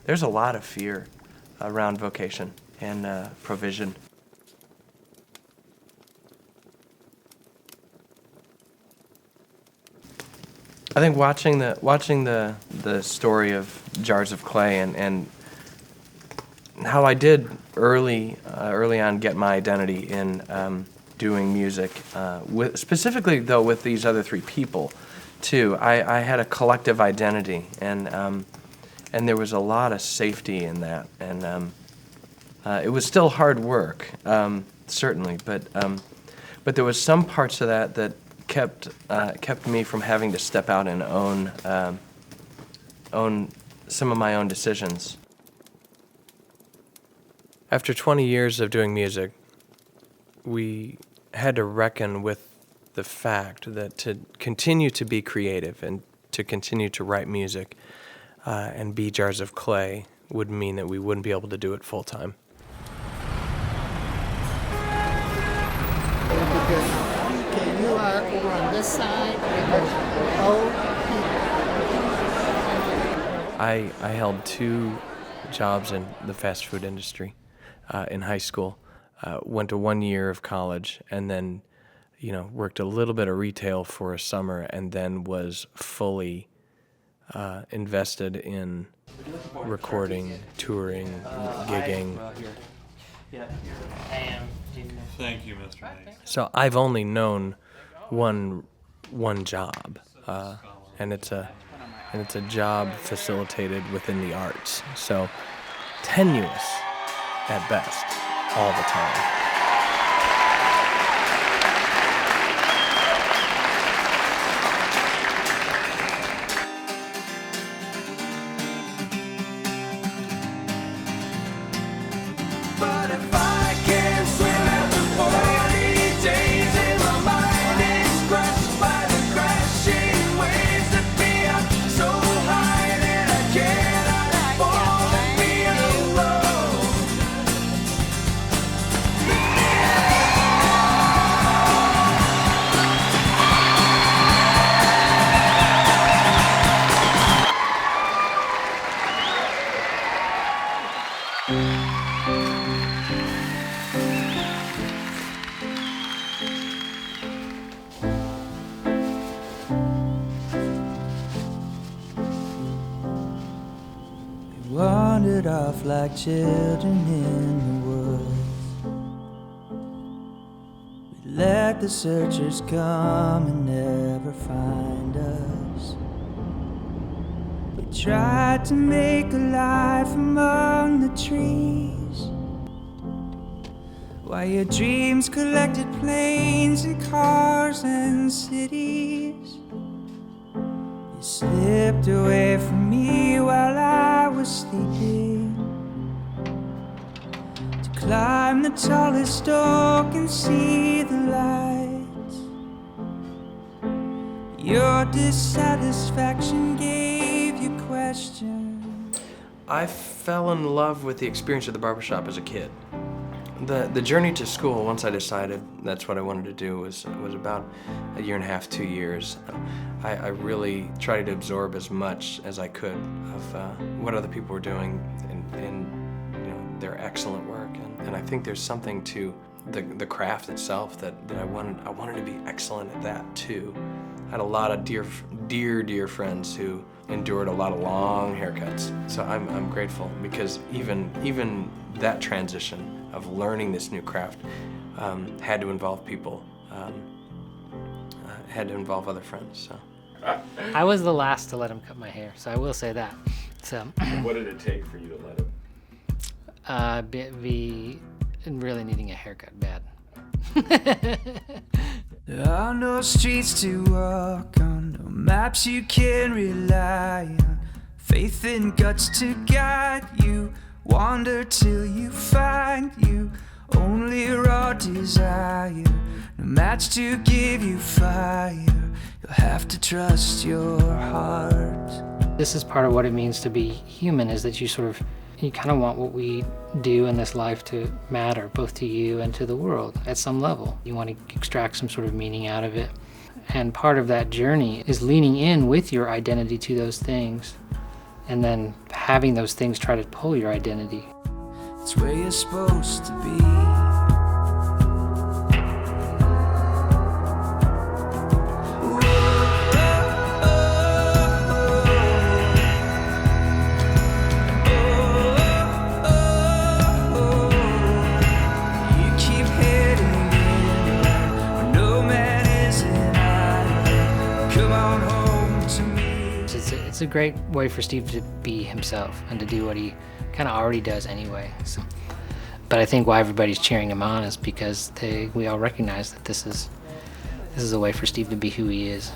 there's a lot of fear around vocation and provision. I think watching the story of Jars of Clay and how I did early on get my identity in doing music, specifically though with these other three people, too. I had a collective identity, and there was a lot of safety in that, and it was still hard work, certainly, but there was some parts of that kept me from having to step out and own some of my own decisions. After 20 years of doing music, we had to reckon with the fact that to continue to be creative and to continue to write music and be Jars of Clay would mean that we wouldn't be able to do it full time. Okay, you are over on this side. I held 2 jobs in the fast food industry in high school. Went to 1 year of college, and then, worked a little bit of retail for a summer, and then was fully invested in recording, touring, gigging. Thank you, Mr. Nate. So I've only known one job, and it's a job facilitated within the arts. So tenuous at best, all the time. Wandered off like children in the woods. We let the searchers come and never find us. We tried to make a life among the trees, while your dreams collected planes and cars and cities. You slipped away from me while I was sleeping, to climb the tallest oak and see the lights. Your dissatisfaction gave you questions. I fell in love with the experience of the barbershop as a kid. The journey to school, once I decided that's what I wanted to do, was about 1.5 years, 2 years. I really tried to absorb as much as I could of what other people were doing and their excellent work. And I think there's something to the craft itself that I wanted to be excellent at that too. I had a lot of dear friends who endured a lot of long haircuts. So I'm grateful, because even that transition of learning this new craft had to involve people, had to involve other friends. So I was the last to let him cut my hair, so I will say that. So What did it take for you to let him? be really needing a haircut bad. There are no streets to walk on, no maps you can rely on. Faith and guts to guide you, wander till you find you. Only raw desire, no match to give you fire. You'll have to trust your heart. This is part of what it means to be human, is that you kind of want what we do in this life to matter, both to you and to the world at some level. You want to extract some sort of meaning out of it. And part of that journey is leaning in with your identity to those things and then having those things try to pull your identity. It's where you're supposed to be. It's a great way for Steve to be himself and to do what he kind of already does anyway. So, but I think why everybody's cheering him on is because we all recognize that this is a way for Steve to be who he is.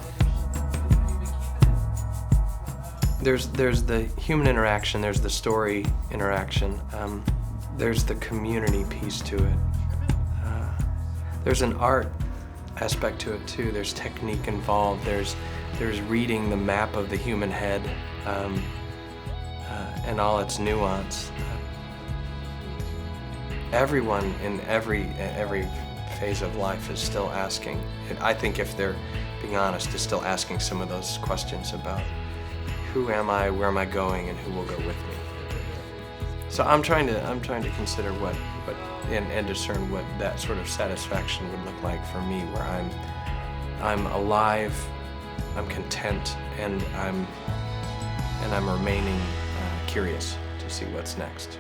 There's the human interaction, there's the story interaction, there's the community piece to it. There's an art aspect to it too. There's technique involved. There's reading the map of the human head and all its nuance. Everyone in every phase of life is still asking. I think if they're being honest, is still asking some of those questions about who am I, where am I going, and who will go with me. So I'm trying to consider what and discern what that sort of satisfaction would look like for me, where I'm alive, I'm content, and I'm remaining curious to see what's next.